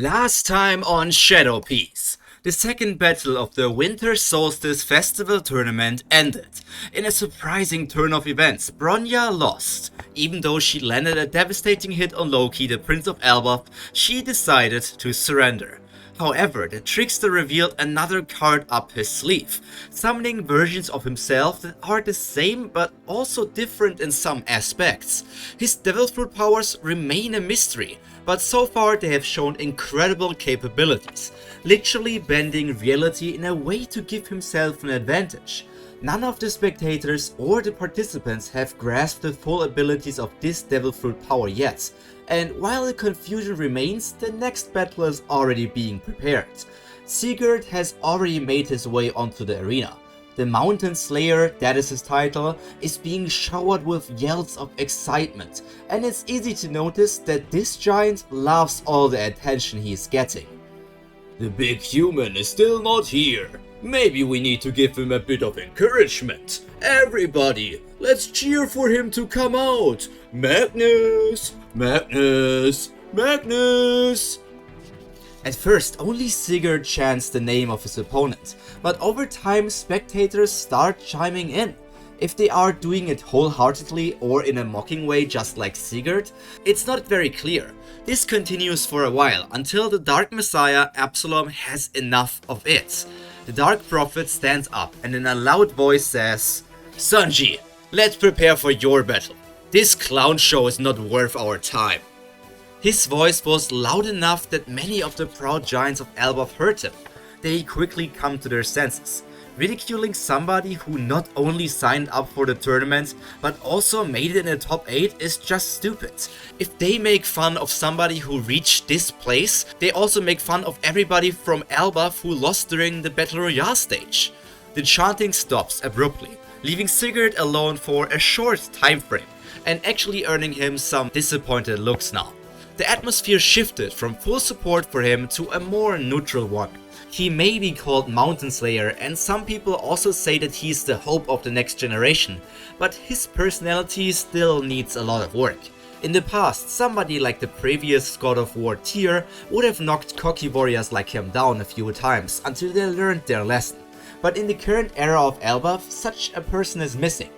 Last time on Shadow Piece, the second battle of the Winter Solstice Festival tournament ended. In a surprising turn of events, Bronya lost. Even though she landed a devastating hit on Loki, the Prince of Elbaf, she decided to surrender. However, the trickster revealed another card up his sleeve, summoning versions of himself that are the same but also different in some aspects. His devil fruit powers remain a mystery, but so far they have shown incredible capabilities, literally bending reality in a way to give himself an advantage. None of the spectators or the participants have grasped the full abilities of this devil fruit power yet, and while the confusion remains, the next battle is already being prepared. Sigurd has already made his way onto the arena. The Mountain Slayer, that is his title, is being showered with yells of excitement, and it's easy to notice that this giant loves all the attention he is getting. The big human is still not here. Maybe we need to give him a bit of encouragement. Everybody, let's cheer for him to come out. Magnus! Magnus! Magnus! At first, only Sigurd chants the name of his opponent, but over time spectators start chiming in. If they are doing it wholeheartedly or in a mocking way just like Sigurd, it's not very clear. This continues for a while until the Dark Messiah Absalom has enough of it. The Dark Prophet stands up and in a loud voice says, Sanji, let's prepare for your battle. This clown show is not worth our time. His voice was loud enough that many of the proud giants of Elbaf heard him. They quickly come to their senses. Ridiculing somebody who not only signed up for the tournament, but also made it in the top 8 is just stupid. If they make fun of somebody who reached this place, they also make fun of everybody from Elbaf who lost during the Battle Royale stage. The chanting stops abruptly, leaving Sigurd alone for a short time frame, and actually earning him some disappointed looks now. The atmosphere shifted from full support for him to a more neutral one. He may be called Mountain Slayer, and some people also say that he's the hope of the next generation, but his personality still needs a lot of work. In the past, somebody like the previous God of War Tyr would have knocked cocky warriors like him down a few times until they learned their lesson. But in the current era of Elbaf, such a person is missing.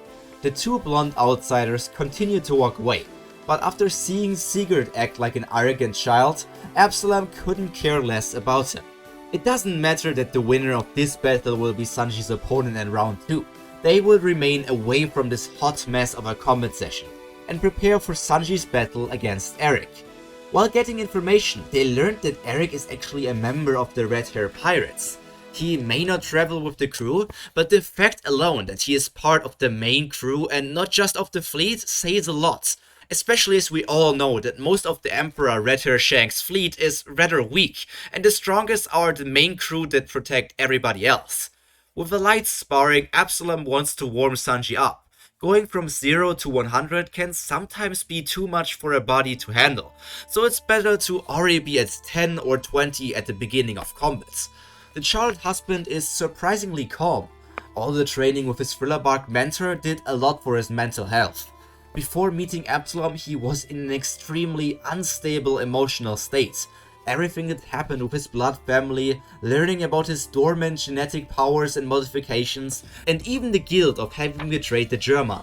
The two blonde outsiders continue to walk away, but after seeing Sigurd act like an arrogant child, Absalom couldn't care less about him. It doesn't matter that the winner of this battle will be Sanji's opponent in round 2. They will remain away from this hot mess of a combat session and prepare for Sanji's battle against Eric. While getting information, they learned that Eric is actually a member of the Strawhat Pirates. He may not travel with the crew, but the fact alone that he is part of the main crew and not just of the fleet says a lot. Especially as we all know that most of the Emperor Red Hair Shank's fleet is rather weak, and the strongest are the main crew that protect everybody else. With a light sparring, Absalom wants to warm Sanji up. Going from 0 to 100 can sometimes be too much for a body to handle, so it's better to already be at 10 or 20 at the beginning of combats. The Charlotte husband is surprisingly calm. All the training with his thriller bark mentor did a lot for his mental health. Before meeting Absalom, he was in an extremely unstable emotional state. Everything that happened with his blood family, learning about his dormant genetic powers and modifications, and even the guilt of having betrayed the German.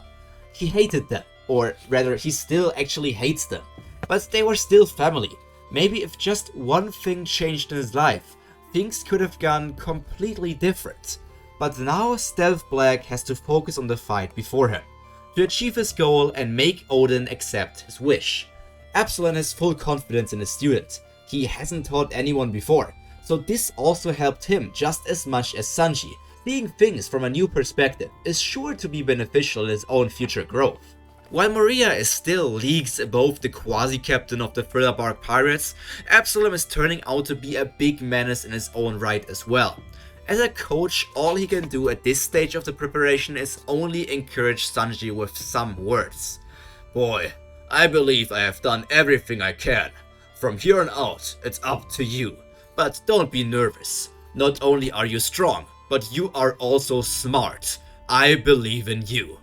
He hated them, or rather he still actually hates them. But they were still family. Maybe if just one thing changed in his life, things could have gone completely different. But now Stealth Black has to focus on the fight before him, to achieve his goal and make Odin accept his wish. Absalom has full confidence in his student. He hasn't taught anyone before, so this also helped him just as much as Sanji. Seeing things from a new perspective is sure to be beneficial in his own future growth. While Maria is still leagues above the quasi-captain of the Thriller Bark Pirates, Absalom is turning out to be a big menace in his own right as well. As a coach, all he can do at this stage of the preparation is only encourage Sanji with some words. Boy, I believe I have done everything I can. From here on out, it's up to you. But don't be nervous. Not only are you strong, but you are also smart. I believe in you.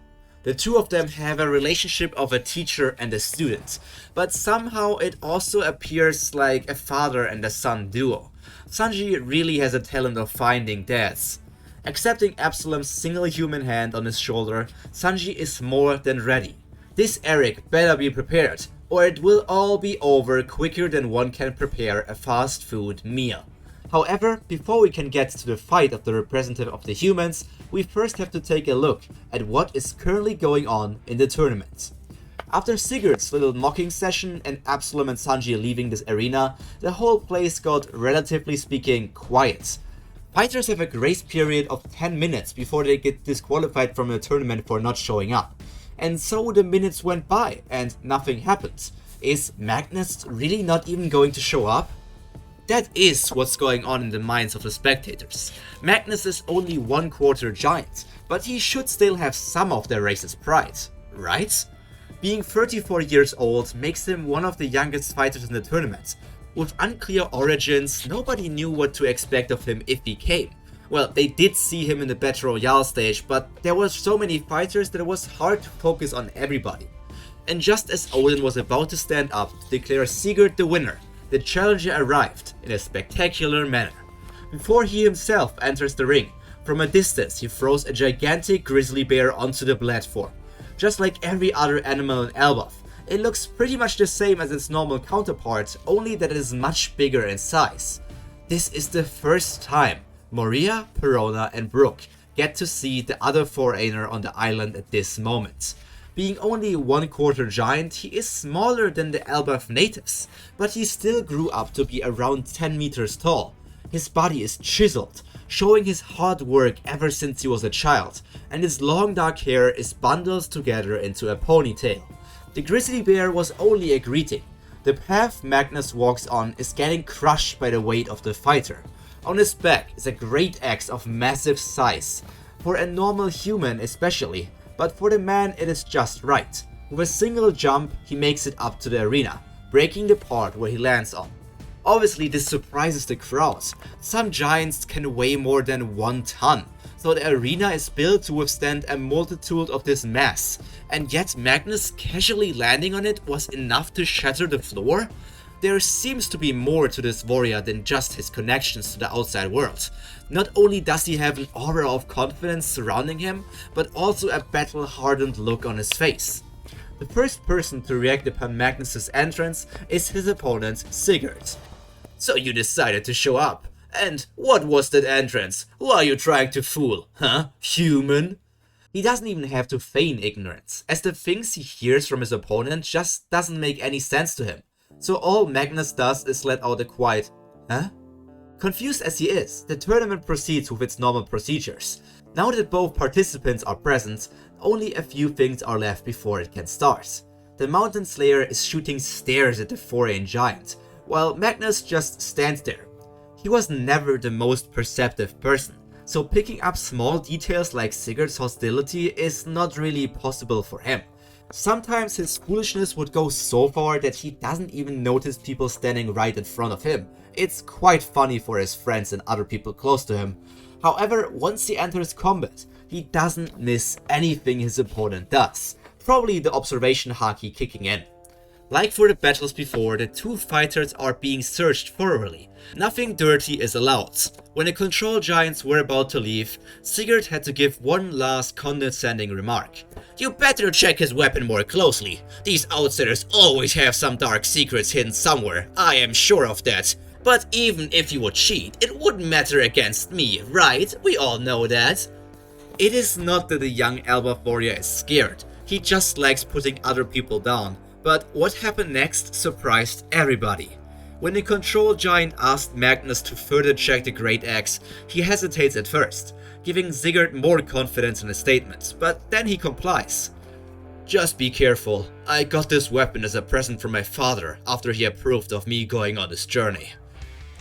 The two of them have a relationship of a teacher and a student, but somehow it also appears like a father and a son duo. Sanji really has a talent of finding dads. Accepting Absalom's single human hand on his shoulder, Sanji is more than ready. This Eric better be prepared, or it will all be over quicker than one can prepare a fast food meal. However, before we can get to the fight of the representative of the humans, we first have to take a look at what is currently going on in the tournament. After Sigurd's little mocking session and Absalom and Sanji leaving this arena, the whole place got, relatively speaking, quiet. Fighters have a grace period of 10 minutes before they get disqualified from the tournament for not showing up. And so the minutes went by and nothing happened. Is Magnus really not even going to show up? That is what's going on in the minds of the spectators. Magnus is only 1/4 giant, but he should still have some of the race's pride, right? Being 34 years old makes him one of the youngest fighters in the tournament. With unclear origins, nobody knew what to expect of him if he came. Well, they did see him in the Battle Royale stage, but there were so many fighters that it was hard to focus on everybody. And just as Odin was about to stand up to declare Sigurd the winner, the challenger arrived in a spectacular manner. Before he himself enters the ring, from a distance he throws a gigantic grizzly bear onto the platform. Just like every other animal in Elbaf, it looks pretty much the same as its normal counterpart, only that it is much bigger in size. This is the first time Moria, Perona and Brook get to see the other foreigner on the island at this moment. Being only 1/4 giant, he is smaller than the Elbaf natives, but he still grew up to be around 10 meters tall. His body is chiseled, showing his hard work ever since he was a child, and his long dark hair is bundled together into a ponytail. The grizzly bear was only a greeting. The path Magnus walks on is getting crushed by the weight of the fighter. On his back is a great axe of massive size, for a normal human especially, but for the man it is just right. With a single jump he makes it up to the arena, breaking the part where he lands on. Obviously this surprises the crowd. Some giants can weigh more than 1 ton, so the arena is built to withstand a multitude of this mass, and yet Magnus casually landing on it was enough to shatter the floor? There seems to be more to this warrior than just his connections to the outside world. Not only does he have an aura of confidence surrounding him, but also a battle-hardened look on his face. The first person to react upon Magnus' entrance is his opponent, Sigurd. "So you decided to show up? And what was that entrance? Who are you trying to fool, huh, human?" He doesn't even have to feign ignorance, as the things he hears from his opponent just doesn't make any sense to him. So all Magnus does is let out a quiet, "Huh?" Confused as he is, the tournament proceeds with its normal procedures. Now that both participants are present, only a few things are left before it can start. The Mountain Slayer is shooting stares at the foreign giant, while Magnus just stands there. He was never the most perceptive person, so picking up small details like Sigurd's hostility is not really possible for him. Sometimes his foolishness would go so far that he doesn't even notice people standing right in front of him. It's quite funny for his friends and other people close to him. However, once he enters combat, he doesn't miss anything his opponent does. Probably the observation haki kicking in. Like for the battles before, the two fighters are being searched thoroughly. Nothing dirty is allowed. When the control giants were about to leave, Sigurd had to give one last condescending remark. "You better check his weapon more closely. These outsiders always have some dark secrets hidden somewhere, I am sure of that. But even if you would cheat, it wouldn't matter against me, right? We all know that." It is not that the young Elbaf warrior is scared, he just likes putting other people down. But what happened next surprised everybody. When the control giant asked Magnus to further check the Great Axe, he hesitates at first, giving Sigurd more confidence in his statement, but then he complies. "Just be careful, I got this weapon as a present from my father after he approved of me going on this journey."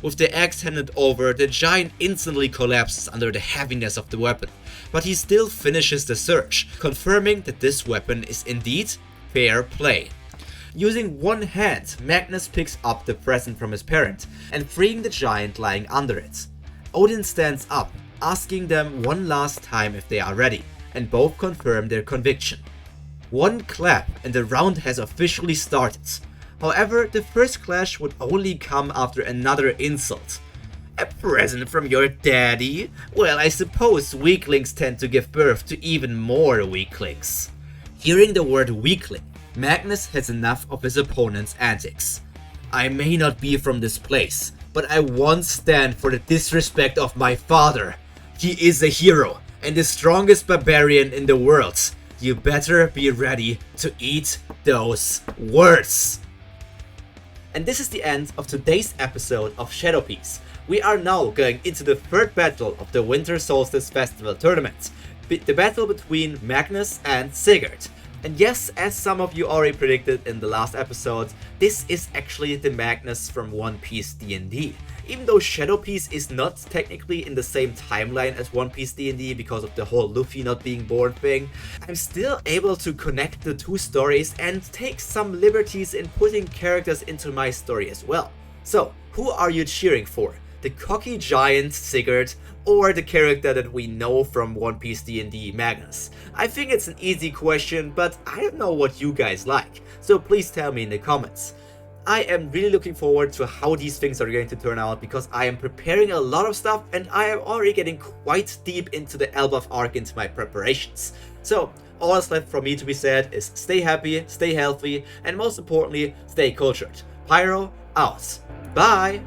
With the axe handed over, the giant instantly collapses under the heaviness of the weapon, but he still finishes the search, confirming that this weapon is indeed fair play. Using one hand, Magnus picks up the present from his parent and freeing the giant lying under it. Odin stands up, asking them one last time if they are ready, and both confirm their conviction. One clap and the round has officially started. However, the first clash would only come after another insult. A present from your daddy? Well, I suppose weaklings tend to give birth to even more weaklings. Hearing the word weakling, Magnus has enough of his opponent's antics. I may not be from this place, but I won't stand for the disrespect of my father. He is a hero and the strongest barbarian in the world. You better be ready to eat those words. And this is the end of today's episode of Shadow Piece. We are now going into the third battle of the Winter Solstice Festival tournament. The battle between Magnus and Sigurd. And yes, as some of you already predicted in the last episode, this is actually the Magnus from One Piece D&D. Even though Shadow Piece is not technically in the same timeline as One Piece D&D because of the whole Luffy not being born thing, I'm still able to connect the two stories and take some liberties in putting characters into my story as well. So, who are you cheering for? The cocky giant Sigurd, or the character that we know from One Piece D&D, Magnus? I think it's an easy question, but I don't know what you guys like, so please tell me in the comments. I am really looking forward to how these things are going to turn out because I am preparing a lot of stuff and I am already getting quite deep into the Elbaf arc into my preparations. So, all that's left for me to be said is stay happy, stay healthy, and most importantly, stay cultured. Pyro, out. Bye!